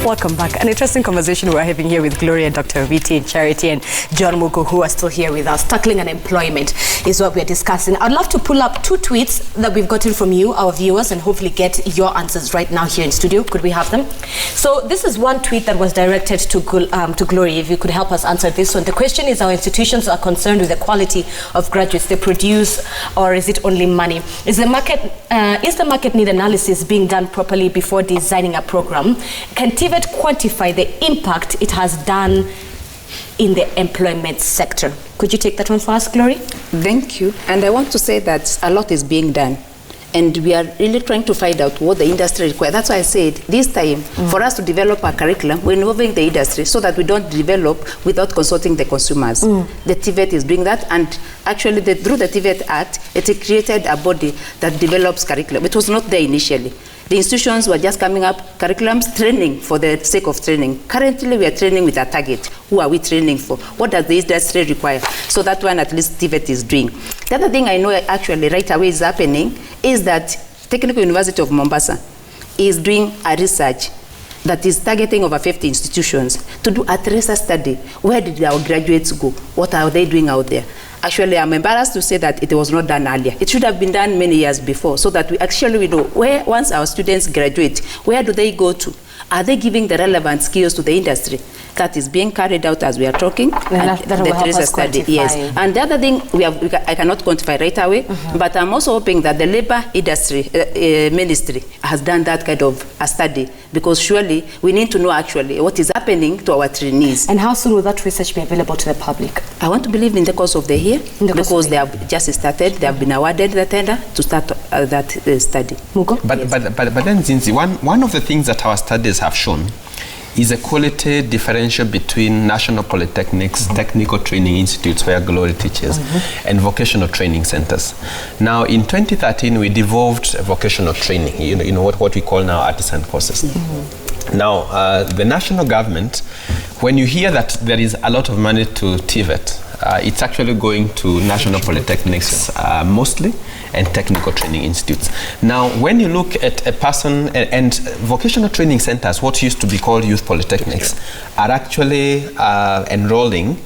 Welcome back. An interesting conversation we're having here with Gloria and Dr. Viti in Charity and John Mugo, who are still here with us. Tackling unemployment is what we're discussing. I'd love to pull up 2 tweets that we've gotten from you, our viewers, and hopefully get your answers right now here in studio. Could we have them? So this is one tweet that was directed to Gloria. If you could help us answer this one. The question is, our institutions are concerned with the quality of graduates they produce, or is it only money? Is the market need analysis being done properly before designing a program? Can Tvet quantify the impact it has done in the employment sector? Could you take that one for us, Glory? Thank you. And I want to say that a lot is being done. And we are really trying to find out what the industry requires. That's why I said this time, for us to develop a curriculum, we're involving the industry so that we don't develop without consulting the consumers. The Tvet is doing that. And actually, through the Tvet Act, it created a body that develops curriculum. It was not there initially. The institutions were just coming up, curriculums, training for the sake of training. Currently, we are training with a target. Who are we training for? What does the industry require? So that one, at least, Tvet is doing. The other thing I know actually right away is happening is that Technical University of Mombasa is doing a research that is targeting over 50 institutions to do a tracer study. Where did our graduates go? What are they doing out there? Actually, I'm embarrassed to say that it was not done earlier. It should have been done many years before so that we know where, once our students graduate, where do they go to? Are they giving the relevant skills to the industry? That is being carried out as we are talking. That will study. Yes. And the other thing I cannot quantify right away, but I'm also hoping that the labor industry ministry has done that kind of a study, because surely we need to know actually what is happening to our trainees. And how soon will that research be available to the public? I want to believe in the course of the year, because they have just started, they have been awarded the tender to start that study. Mugo? But then, Zinzi, one of the things that our studies have shown is a quality differential between national polytechnics, technical training institutes where Glory teaches, and vocational training centers. Now, in 2013, we devolved vocational training, you know what we call now artisan courses. Now, the national government, when you hear that there is a lot of money to Tvet, it's actually going to national polytechnics mostly, and technical training institutes. Now, when you look at a person, and vocational training centers, what used to be called youth polytechnics, are actually enrolling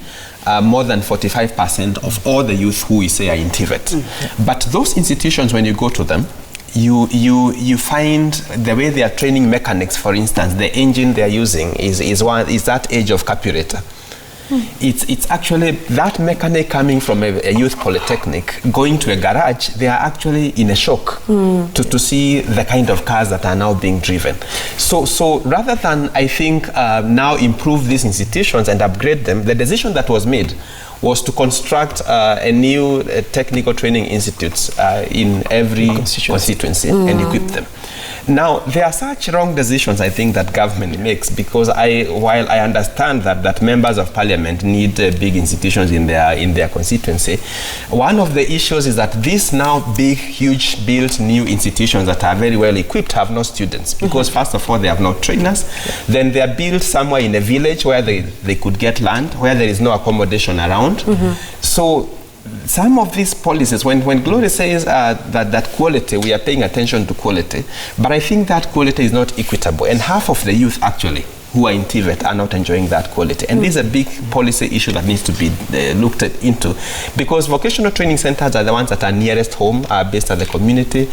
more than 45% of all the youth who we say are in Tvet. But those institutions, when you go to them, you find the way they are training mechanics, for instance, the engine they are using is that age of carburetor. It's actually that mechanic coming from a youth polytechnic going to a garage. They are actually in a shock to see the kind of cars that are now being driven. So rather than, I think, now improve these institutions and upgrade them, the decision that was made was to construct a new technical training institutes in every constituency and equip them. Now, there are such wrong decisions, I think, that government makes, because while I understand that members of parliament need big institutions in their constituency, one of the issues is that these now big, huge, built new institutions that are very well equipped have no students, because first of all, they have no trainers. Then they are built somewhere in a village where they could get land, where there is no accommodation around. So some of these policies, when Glory says that quality, we are paying attention to quality, but I think that quality is not equitable. And half of the youth actually who are in Tvet are not enjoying that quality. And this is a big policy issue that needs to be looked into, because vocational training centers are the ones that are nearest home, are based at the community.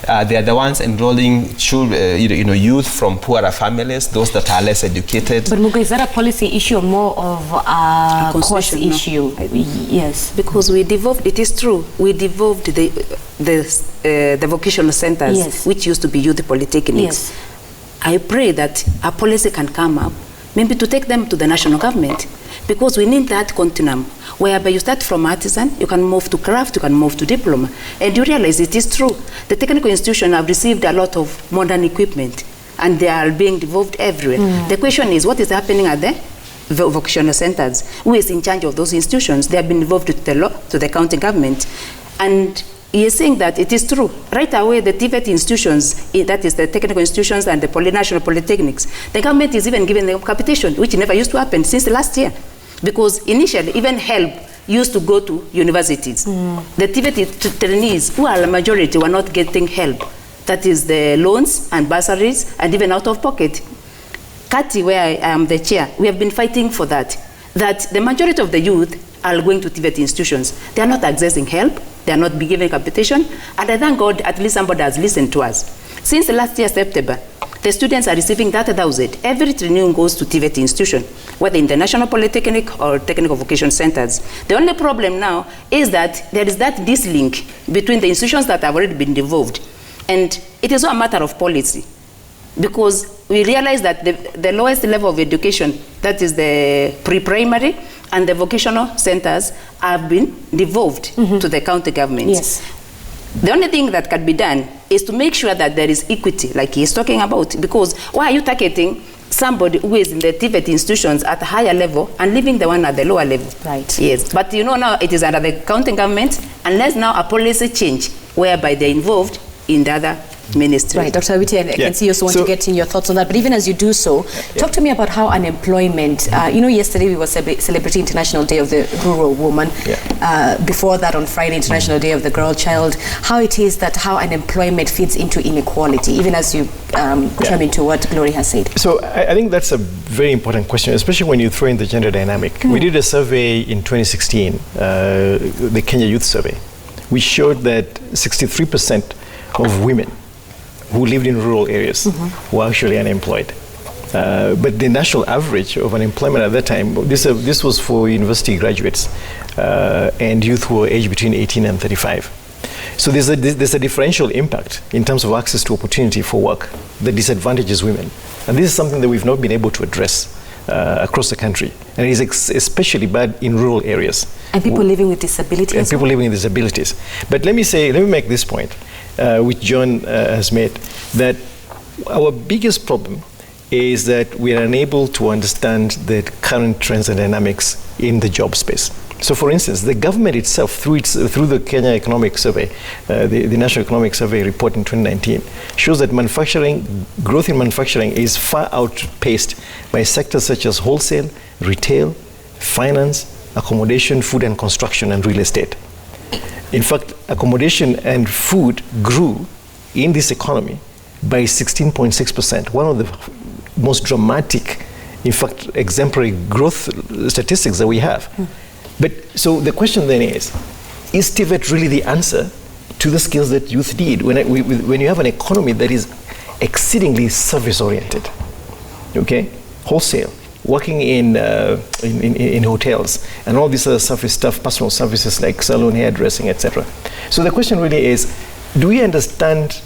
They are the ones enrolling youth from poorer families, those that are less educated. But Mugo, is that a policy issue or more of a course issue? Yes. Because we devolved, it is true, we devolved the vocational centers, which used to be youth polytechnics. I pray that a policy can come up, maybe to take them to the national government, because we need that continuum, whereby you start from artisan, you can move to craft, you can move to diploma. And you realize it is true. The technical institutions have received a lot of modern equipment, and they are being devolved everywhere. The question is, what is happening at the vocational centers? Who is in charge of those institutions? They have been involved with the law, to the county government. And he is saying that it is true. Right away, the Tvet institutions, that is the technical institutions and the national polytechnics, the government is even giving them capitation, which never used to happen since last year. Because initially, even help used to go to universities. The Tvet trainees, who are the majority, were not getting help. That is the loans and bursaries and even out of pocket. Kati, where I am the chair, we have been fighting for that the majority of the youth are going to Tvet institutions. They are not accessing help. They are not given capitation. And I thank God at least somebody has listened to us. Since last year, September, the students are receiving 30,000. Every training goes to Tvet institution, whether in the National Polytechnic or Technical Vocation Centers. The only problem now is that there is that dislink between the institutions that have already been devolved. And it is not a matter of policy, because we realize that the lowest level of education, that is the pre-primary and the vocational centers, have been devolved to the county government. Yes. The only thing that can be done is to make sure that there is equity, like he's talking about, because why are you targeting somebody who is in the Tvet institutions at a higher level and leaving the one at the lower level? Right. Yes, but you know now it is under the county government, unless now a policy change whereby they're involved in the other ministry. Right, Dr. Awiti, I can see you also want to get in your thoughts on that. But even as you do so, talk to me about how unemployment, you know, yesterday we were celebrating International Day of the Rural Woman. Before that, on Friday, International Day of the Girl Child. How it is that how unemployment feeds into inequality, even as you come into what Glory has said. So I think that's a very important question, especially when you throw in the gender dynamic. We did a survey in 2016, the Kenya Youth Survey, which showed that 63% of women who lived in rural areas were actually unemployed. But the national average of unemployment at that time, this was for university graduates and youth who were aged between 18 and 35. So there's a differential impact in terms of access to opportunity for work that disadvantages women. And this is something that we've not been able to address across the country. And it is especially bad in rural areas. And people living with disabilities. And people living with disabilities. But let me make this point, which John has made, that our biggest problem is that we are unable to understand the current trends and dynamics in the job space. So, for instance, the government itself, through the Kenya Economic Survey, the National Economic Survey report in 2019, shows that growth in manufacturing is far outpaced by sectors such as wholesale, retail, finance, accommodation, food and construction, and real estate. In fact, accommodation and food grew in this economy by 16.6%, one of the most dramatic, in fact, exemplary growth statistics that we have. But so the question then is Tvet really the answer to the skills that youth need when you have an economy that is exceedingly service-oriented? Okay, wholesale, working in hotels, and all this other surface stuff, personal services like salon, hairdressing, etc. So the question really is, do we understand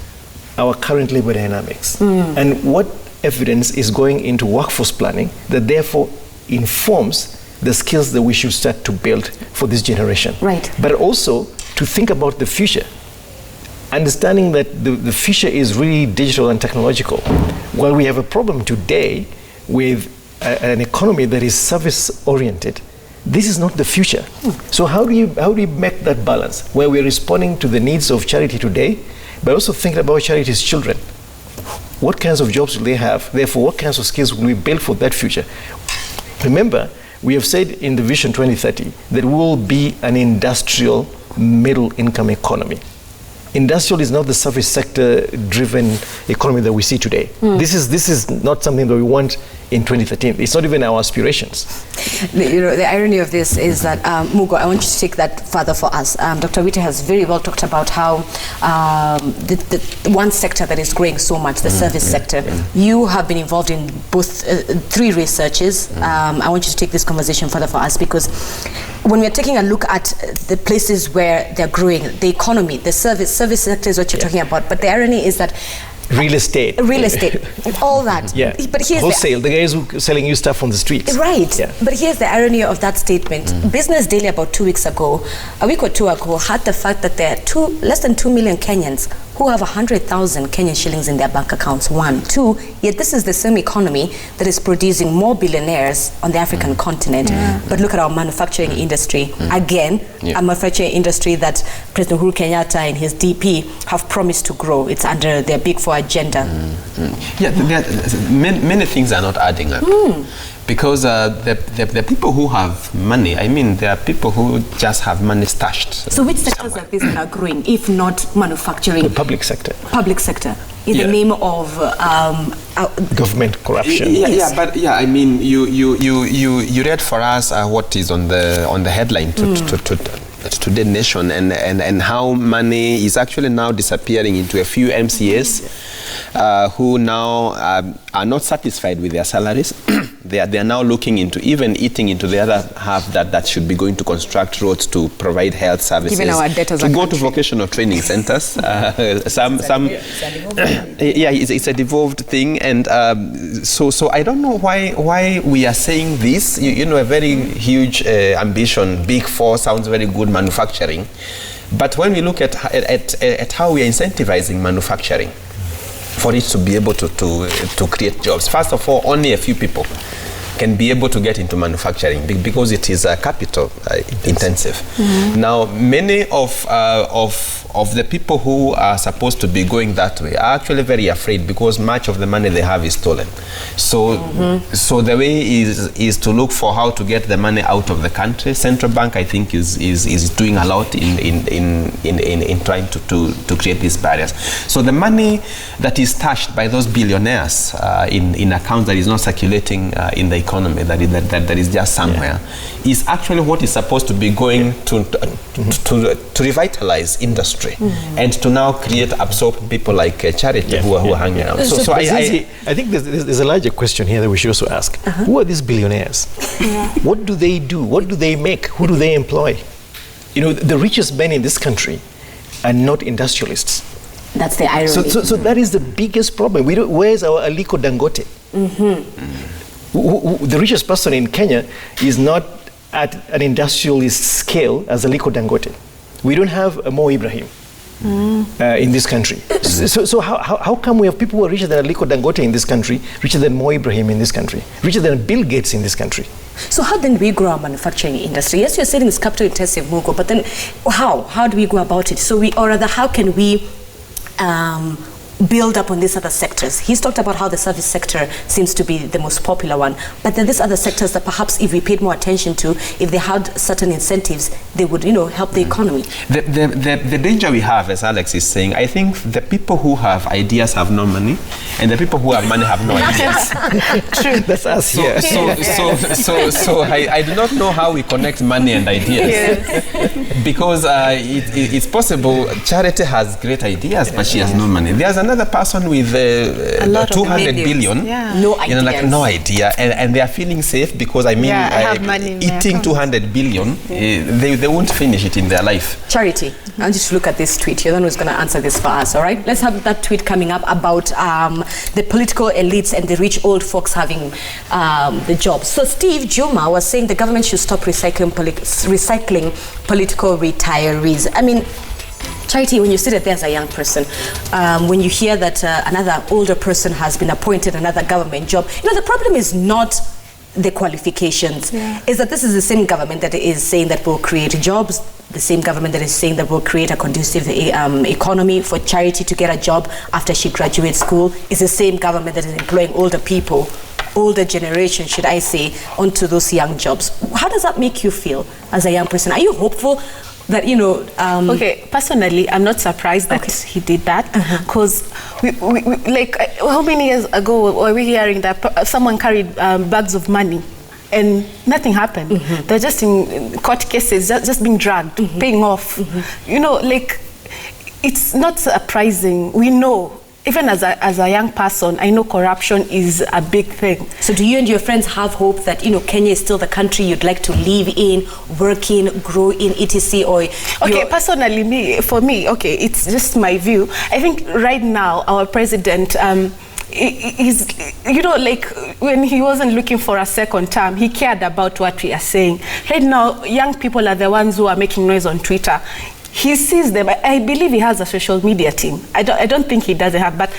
our current labor dynamics? And what evidence is going into workforce planning that therefore informs the skills that we should start to build for this generation? Right. But also to think about the future, understanding that the future is really digital and technological. While we have a problem today with an economy that is service-oriented, this is not the future. So how do you make that balance where we're responding to the needs of charity today, but also thinking about charity's children? What kinds of jobs will they have? Therefore, what kinds of skills will we build for that future? Remember, we have said in the Vision 2030 that we will be an industrial middle-income economy. Industrial is not the service sector-driven economy that we see today. This is not something that we want in 2013. It's not even our aspirations. The irony of this is that, Mugo, I want you to take that further for us. Dr. Awiti has very well talked about how the one sector that is growing so much, the service sector. You have been involved in both 3 researches. I want you to take this conversation further for us, because when we're taking a look at the places where they're growing, the economy, the service sector is what you're talking about. But the irony is that real estate, all that. But here's wholesale, the guys who are selling you stuff on the streets. Right. But here's the irony of that statement. Business Daily about 2 weeks ago, a week or 2 ago, had the fact that there are less than 2 million Kenyans who have 100,000 Kenyan shillings in their bank accounts. 1, 2, yet this is the same economy that is producing more billionaires on the African continent. But look at our manufacturing industry. Again, a manufacturing industry that President Uhuru Kenyatta and his DP have promised to grow. It's under their Big Four agenda. Many things are not adding up. Because the people who have money, I mean, there are people who just have money stashed. So which sectors are these that are growing, if not manufacturing? The public sector. Public sector. in the name of government corruption. But I mean, you read for us what is on the headline to the nation, and how money is actually now disappearing into a few MCAs who now are not satisfied with their salaries. They are now looking into even eating into the other half that should be going to construct roads, to provide health services, given our debt as to a go country. to vocational training centers. It's a devolved thing, and so I don't know why we are saying this. A very huge ambition, big four sounds very good, manufacturing, but when we look at how we are incentivizing manufacturing for it to be able to create jobs, first of all, only a few people can be able to get into manufacturing because it is capital intensive. Mm-hmm. Now, many of the people who are supposed to be going that way are actually very afraid because much of the money they have is stolen. So the way is to look for how to get the money out of the country. Central Bank, I think, is doing a lot in trying to create these barriers. So the money that is stashed by those billionaires in accounts that is not circulating in the economy, that is just somewhere, is actually what is supposed to be going to revitalize industry. And to now absorb people like Charity who are hanging out. So I think there's a larger question here that we should also ask. Who are these billionaires? What do they do? What do they make? Who do they employ? The richest men in this country are not industrialists. That's the irony. So that is the biggest problem. Where's our Aliko Dangote? The richest person in Kenya is not at an industrialist scale as Aliko Dangote. We don't have a Mo Ibrahim in this country. So how come we have people who are richer than Aliko Dangote in this country, richer than Mo Ibrahim in this country, richer than Bill Gates in this country? So how then do we grow our manufacturing industry? Yes, you're saying it's capital intensive, Mugo, but then how do we go about it? Or rather, how can we build up on these other sectors? He's talked about how the service sector seems to be the most popular one, but then these other sectors that perhaps if we paid more attention to, if they had certain incentives, they would, help the economy. The danger we have, as Alex is saying, I think the people who have ideas have no money, and the people who have money have no ideas. True. That's us here. So I do not know how we connect money and ideas. Because it's possible Charity has great ideas, but she has no money. There's another person with 200 billion. No idea. No idea. And they are feeling safe because, eating 200 billion, they won't finish it in their life. Charity, I want you to look at this tweet. You're the one who's going to answer this for us, all right? Let's have that tweet coming up about the political elites and the rich old folks having the jobs. So Steve Juma was saying the government should stop recycling political retirees. I mean, Charity, when you sit there as a young person, when you hear that another older person has been appointed another government job, the problem is not the qualifications. Is that this is the same government that is saying that will create jobs, the same government that is saying that will create a conducive economy for Charity to get a job after she graduates school. Is the same government that is employing older people, older generation, should I say, onto those young jobs. How does that make you feel as a young person? Are you hopeful that, Okay, personally, I'm not surprised that he did that, because we like, how many years ago were we hearing that someone carried bags of money and nothing happened? They're just in court cases, just being dragged, paying off. It's not surprising. We know. Even as a young person, I know corruption is a big thing. So do you and your friends have hope that, Kenya is still the country you'd like to live in, work in, grow in, etc.? Okay, personally, for me, it's just my view. I think right now, our president, is, when he wasn't looking for a second term, he cared about what we are saying. Right now, young people are the ones who are making noise on Twitter. He sees them. I believe he has a social media team. I don't think he doesn't have, but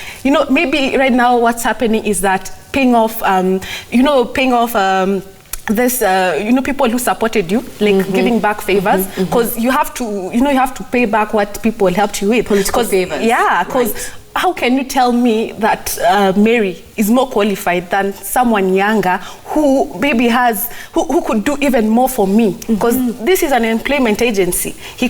maybe right now what's happening is that paying off this people who supported you, like giving back favors, because you have to pay back what people helped you with. Political favors. Yeah, because how can you tell me that Mary is more qualified than someone younger who maybe who could do even more for me? Because this is an employment agency. He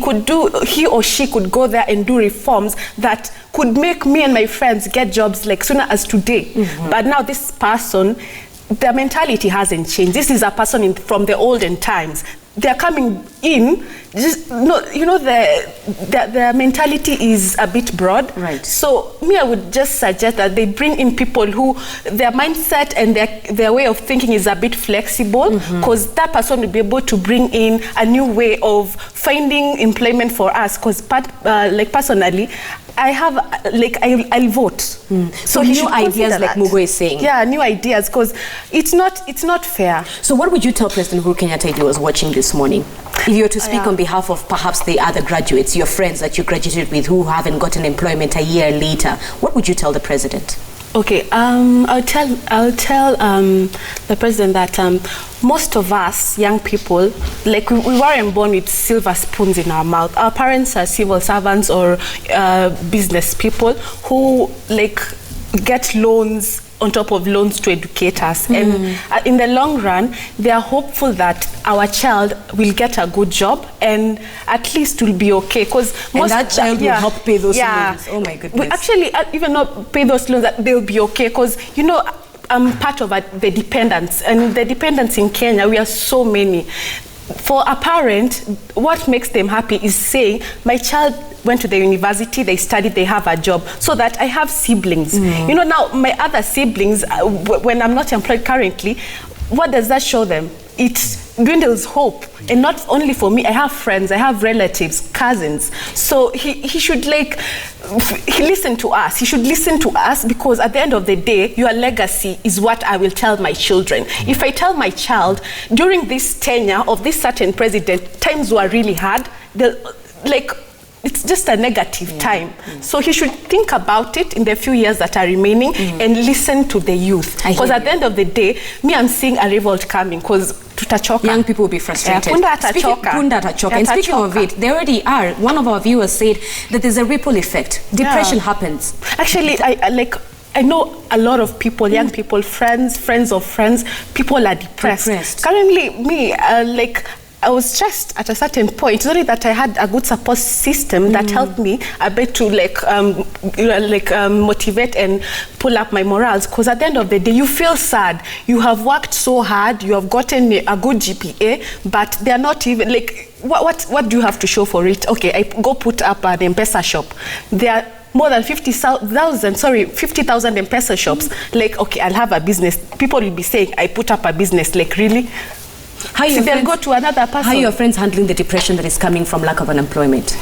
or she could go there and do reforms that could make me and my friends get jobs like sooner as today. But now this person, their mentality hasn't changed. This is a person from the olden times. They're coming in, their mentality is a bit broad. Right. So I would just suggest that they bring in people who their mindset and their way of thinking is a bit flexible, because that person will be able to bring in a new way of finding employment for us. Because personally, I'll vote. So new ideas, like Mugo is saying. Yeah, new ideas, because it's not fair. So what would you tell President Uhuru Kenyatta if he was watching this morning? If you were to speak on behalf of perhaps the other graduates, your friends that you graduated with who haven't gotten employment a year later, what would you tell the president? Okay, I'll tell the president that most of us young people, like we weren't born with silver spoons in our mouth. Our parents are civil servants or business people who get loans on top of loans to educate us. And in the long run, they are hopeful that our child will get a good job and at least will be okay. Because that child will help pay those loans. Oh my goodness. Well, actually, even not pay those loans, that they'll be okay. Because, I'm part of the dependents. And the dependents in Kenya, we are so many. For a parent, what makes them happy is saying, my child went to the university, they studied, they have a job, so that I have siblings. Now my other siblings, when I'm not employed currently, what does that show them? It dwindles hope. And not only for me, I have friends, I have relatives, cousins. So he should listen to us. He should listen to us, because at the end of the day, your legacy is what I will tell my children. If I tell my child, during this tenure of this certain president, times were really hard, it's just a negative time. So he should think about it in the few years that are remaining and listen to the youth. Because at the end of the day, I'm seeing a revolt coming, because tutachoka. Young people will be frustrated. Punda atachoka. And speaking of it, they already are. One of our viewers said that there's a ripple effect. Depression happens. Actually, I know a lot of people, young people, friends of friends, people are depressed. Currently, me, I was stressed at a certain point. It's only that I had a good support system that helped me a bit to motivate and pull up my morals. Because at the end of the day, you feel sad. You have worked so hard. You have gotten a good GPA, but they are not even what do you have to show for it? Okay, I go put up an M-Pesa shop. There are more than 50,000 M-Pesa shops. Okay, I'll have a business. People will be saying, I put up a business. Really? They'll go to another person. How are your friends handling the depression that is coming from lack of unemployment?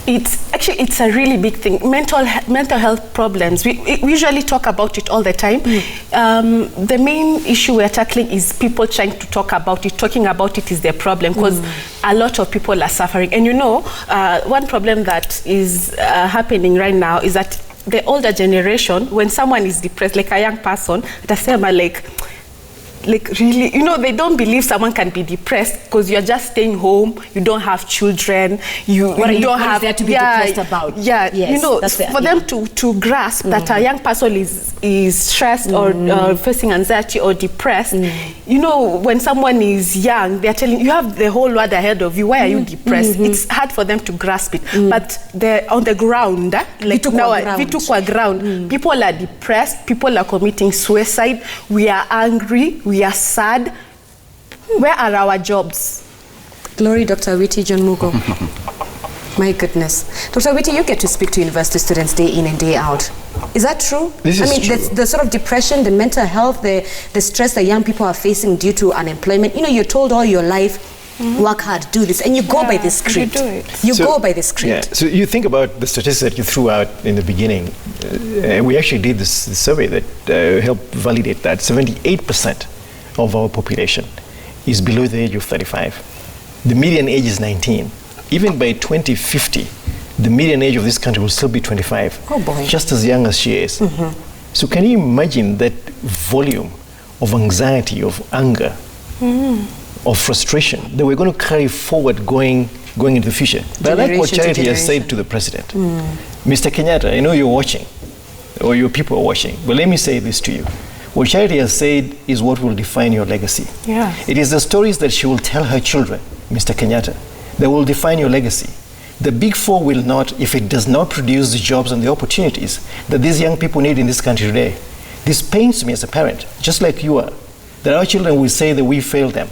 It's a really big thing. Mental health problems. We usually talk about it all the time. The main issue we're tackling is people trying to talk about it. Talking about it is their problem, because a lot of people are suffering. And one problem that is happening right now is that the older generation, when someone is depressed, like a young person, really, they don't believe someone can be depressed because you're just staying home, you don't have children, you don't have there to be depressed about. Yeah, yes, for them to grasp that a young person is stressed or facing anxiety or depressed. When someone is young, they're telling you have the whole world ahead of you. Why are you depressed? It's hard for them to grasp it. But they're on the ground, people are depressed, people are committing suicide, we are angry, we are sad. Where are our jobs? Glory, Dr. Witi, John Mugo. My goodness. Dr. Witi, you get to speak to university students day in and day out. Is that true? This is true. The sort of depression, the mental health, the stress that young people are facing due to unemployment. You're told all your life, work hard, do this, and you go by the script. You go by the script. Yeah. So you think about the statistics that you threw out in the beginning. We actually did this survey that helped validate that 78% of our population is below the age of 35. The median age is 19. Even by 2050, the median age of this country will still be 25. Oh boy. Just as young as she is. So can you imagine that volume of anxiety, of anger, of frustration that we're going to carry forward going into the future. But I like what Charity has said to the president. Mr. Kenyatta, I know you're watching, or your people are watching, but let me say this to you. What Charity has said is what will define your legacy. Yeah. It is the stories that she will tell her children, Mr. Kenyatta, that will define your legacy. The Big Four will not, if it does not produce the jobs and the opportunities that these young people need in this country today. This pains me as a parent, just like you are, that our children will say that we failed them.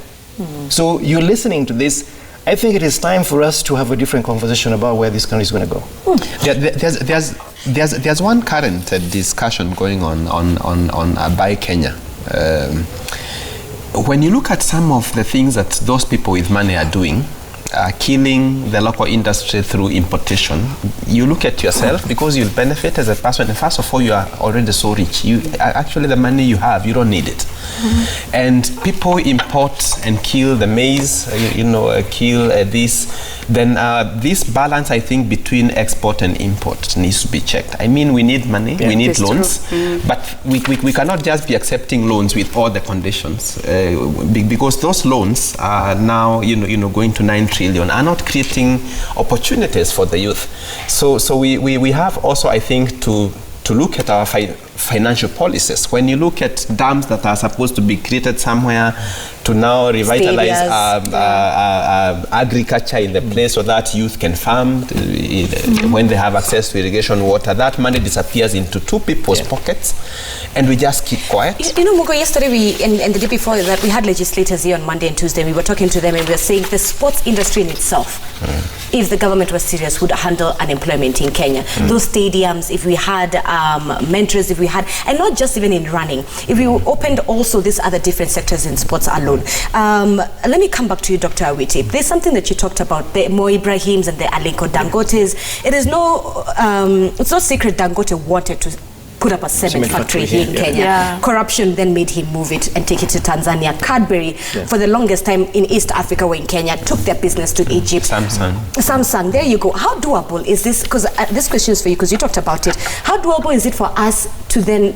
So you're listening to this. I think it is time for us to have a different conversation about where this country is going to go. There's one current discussion going on Buy Kenya. When you look at some of the things that those people with money are doing, killing the local industry through importation, you look at yourself because you'll benefit as a person. And first of all, you are already so rich. You actually, the money you have, you don't need it. And people import and kill the maize, kill this. Then this balance, I think, between export and import needs to be checked. I mean, we need money, we need loans, but we cannot just be accepting loans with all the conditions because those loans are now, going to 9 trillion, are not creating opportunities for the youth. So we have also, I think, to look at our financial policies. When you look at dams that are supposed to be created somewhere to now revitalize agriculture in the place so that youth can farm when they have access to irrigation water, that money disappears into two people's pockets and we just keep quiet. Mugo, yesterday and the day before that, we had legislators here on Monday and Tuesday. We were talking to them and we were saying the sports industry in itself, if the government was serious, would handle unemployment in Kenya. Those stadiums, if we had mentors, if we had, and not just even in running, if we opened also these other different sectors in sports alone. Let me come back to you, Dr. Awiti. There's something that you talked about, the Mo Ibrahims and the Aliko Dangotes. It is it's not secret Dangote wanted to put up a cement factory here in Kenya. Yeah. Corruption then made him move it and take it to Tanzania. Cadbury, for the longest time in East Africa or in Kenya, took their business to Egypt. Samsung, there you go. How doable is this? Because this question is for you, because you talked about it. How doable is it for us to then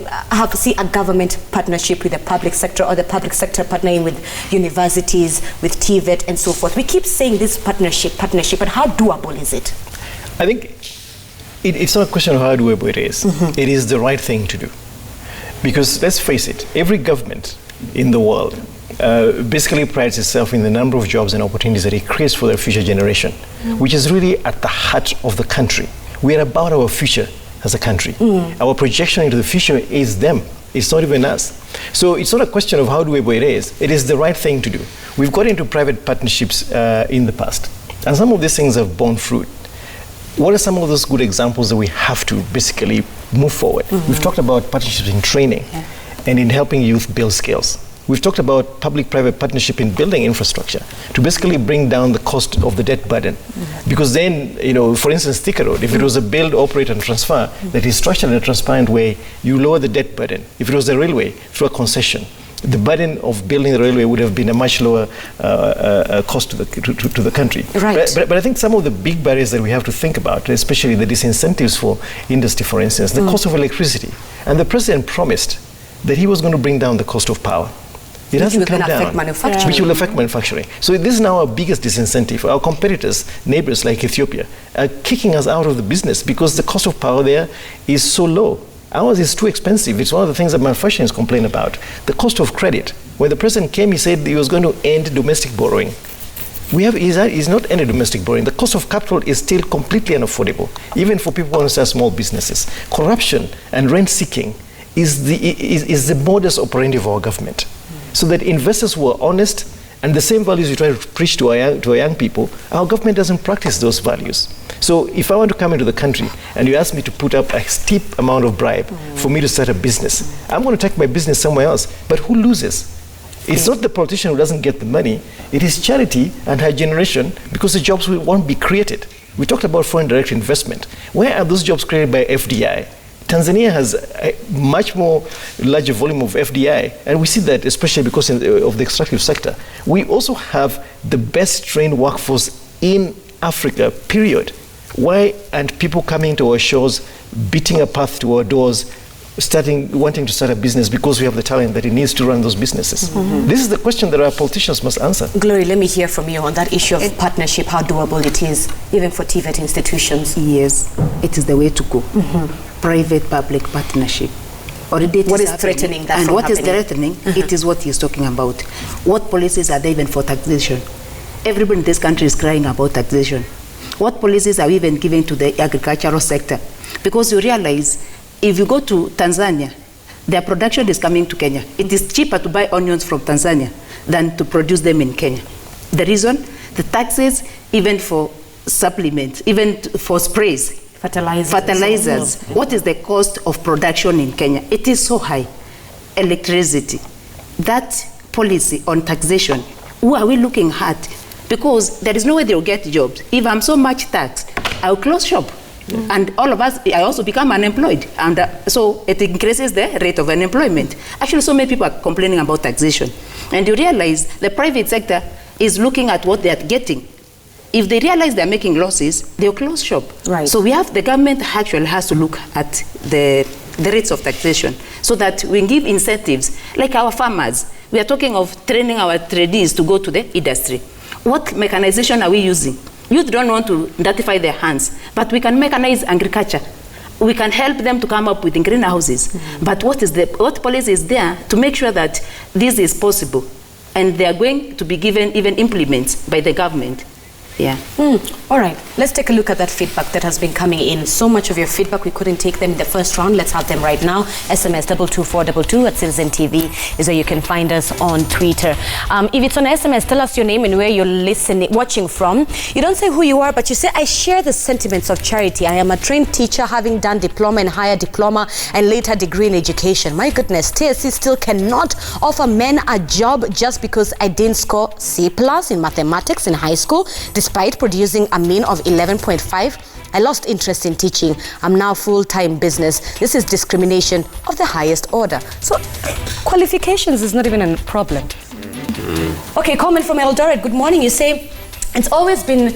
see a government partnership with the public sector, or the public sector partnering with universities, with Tvet and so forth? We keep saying this partnership, but how doable is it? I think it's not a question of how doable it is. It is the right thing to do. Because let's face it, every government in the world basically prides itself in the number of jobs and opportunities that it creates for the future generation, which is really at the heart of the country. We are about our future as a country. Our projection into the future is them. It's not even us. So it's not a question of how doable it is. It is the right thing to do. We've got into private partnerships in the past, and some of these things have borne fruit. What are some of those good examples that we have to basically move forward? We've talked about partnerships in training and in helping youth build skills. We've talked about public-private partnership in building infrastructure to basically bring down the cost of the debt burden. Because then, for instance, Thika Road, if it was a build, operate, and transfer that is structured in a transparent way, you lower the debt burden. If it was a railway, through a concession, the burden of building the railway would have been a much lower cost to the country. Right. But I think some of the big barriers that we have to think about, especially the disincentives for industry, for instance, the cost of electricity. And the president promised that he was going to bring down the cost of power. It hasn't come down, which will affect manufacturing. So this is now our biggest disincentive. Our competitors, neighbors like Ethiopia, are kicking us out of the business because the cost of power there is so low. Ours is too expensive. It's one of the things that manufacturers complain about. The cost of credit. When the president came, he said he was going to end domestic borrowing. He's not ended domestic borrowing. The cost of capital is still completely unaffordable, even for people who want to start small businesses. Corruption and rent seeking is the modus operandi of our government. So that investors who are honest, and the same values we try to preach to our young people, our government doesn't practice those values. So if I want to come into the country and you ask me to put up a steep amount of bribe for me to start a business, I'm going to take my business somewhere else. But who loses? It's not the politician who doesn't get the money. It is Charity and her generation, because the jobs won't be created. We talked about foreign direct investment. Where are those jobs created by FDI? Tanzania has a much more larger volume of FDI, and we see that especially because of the extractive sector. We also have the best trained workforce in Africa, period. Why aren't people coming to our shores, beating a path to our doors, wanting to start a business because we have the talent that it needs to run those businesses? This is the question that our politicians must answer. Glory, let me hear from you on that issue of partnership, how doable it is, even for Tvet institutions. Yes, it is the way to go. Private-public partnership. Already what is threatening that? And from what happening? is threatening, it is what he's talking about. What policies are there even for taxation? Everybody in this country is crying about taxation. What policies are we even giving to the agricultural sector? Because you realize, if you go to Tanzania, their production is coming to Kenya. It is cheaper to buy onions from Tanzania than to produce them in Kenya. The reason? The taxes, even for supplements, even for sprays, fertilizers. What is the cost of production in Kenya? It is so high. Electricity. That policy on taxation, who are we looking at? Because there is no way they'll get jobs. If I'm so much taxed, I'll close shop. And all of us, I also become unemployed. And so it increases the rate of unemployment. Actually, so many people are complaining about taxation. And you realize the private sector is looking at what they are getting. If they realize they're making losses, they'll close shop. Right. So the government actually has to look at the rates of taxation so that we give incentives. Like our farmers, we are talking of training our trainees to go to the industry. What mechanization are we using? Youth don't want to identify their hands, but we can mechanize agriculture. We can help them to come up with greenhouses. But what policy is there to make sure that this is possible? And they are going to be given even implements by the government. Yeah. All right, let's take a look at that feedback that has been coming in. So much of your feedback, we couldn't take them in the first round. Let's have them right now. SMS 22422 at Citizen TV is where you can find us on Twitter. If it's on SMS, tell us your name and where you're watching from. You don't say who you are, but you say, I share the sentiments of Charity. I am a trained teacher, having done diploma and higher diploma and later degree in education. My goodness, TSC still cannot offer men a job just because I didn't score C+ in mathematics in high school, despite producing a mean of 11.5. I lost interest in teaching. I'm now full-time business. This is discrimination of the highest order. So qualifications is not even a problem. Okay, comment from Eldoret. Good morning. You say, it's always been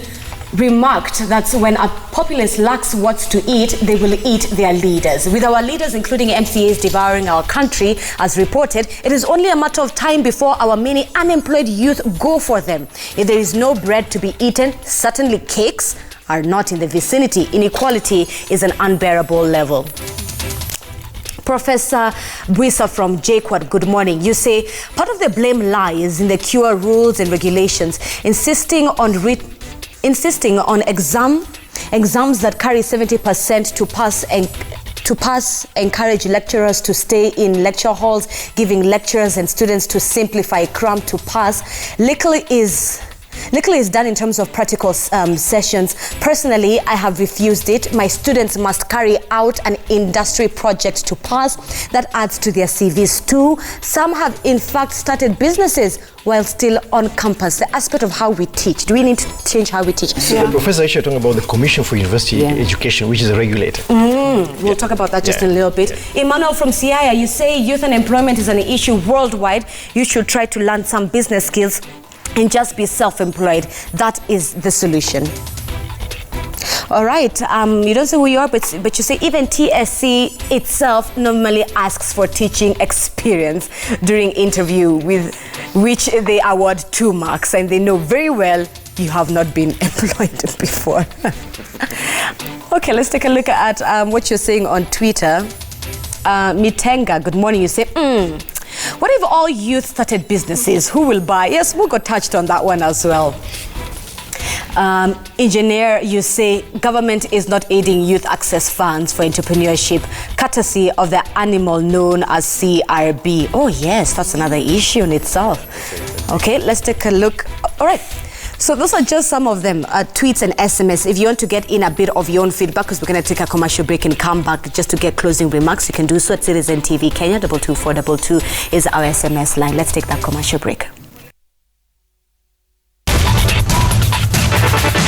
remarked that when a populace lacks what to eat, they will eat their leaders. With our leaders, including MCAs, devouring our country, as reported, it is only a matter of time before our many unemployed youth go for them. If there is no bread to be eaten, certainly cakes are not in the vicinity. Inequality is an unbearable level. Professor Buisa from JQuad, good morning. You say, part of the blame lies in the cure rules and regulations, insisting on exams that carry 70% to pass encourage lecturers to stay in lecture halls, giving lecturers and students to simplify cram to pass. Little is done in terms of practical sessions. Personally, I have refused it. My students must carry out an industry project to pass. That adds to their CVs too. Some have in fact started businesses while still on campus. The aspect of how we teach. Do we need to change how we teach? Yeah. Professor Aisha talking about the Commission for University Education, which is a regulator. We'll talk about that just in a little bit. Emmanuel from Siaya, you say youth unemployment is an issue worldwide. You should try to learn some business skills and just be self-employed. That is the solution. All right, you don't say who you are, but you say even TSC itself normally asks for teaching experience during interview, with which they award 2 marks, and they know very well you have not been employed before. Okay, let's take a look at what you're saying on Twitter. Mitenga, good morning. You say, what if all youth started businesses? Who will buy? Yes, Mugo touched on that one as well. Engineer, you say government is not aiding youth access funds for entrepreneurship, courtesy of the animal known as CRB. Oh yes, that's another issue in itself. Okay, let's take a look. All right. So those are just some of them, tweets and SMS. If you want to get in a bit of your own feedback, because we're going to take a commercial break and come back just to get closing remarks, you can do so at Citizen TV Kenya. 22422 is our SMS line. Let's take that commercial break.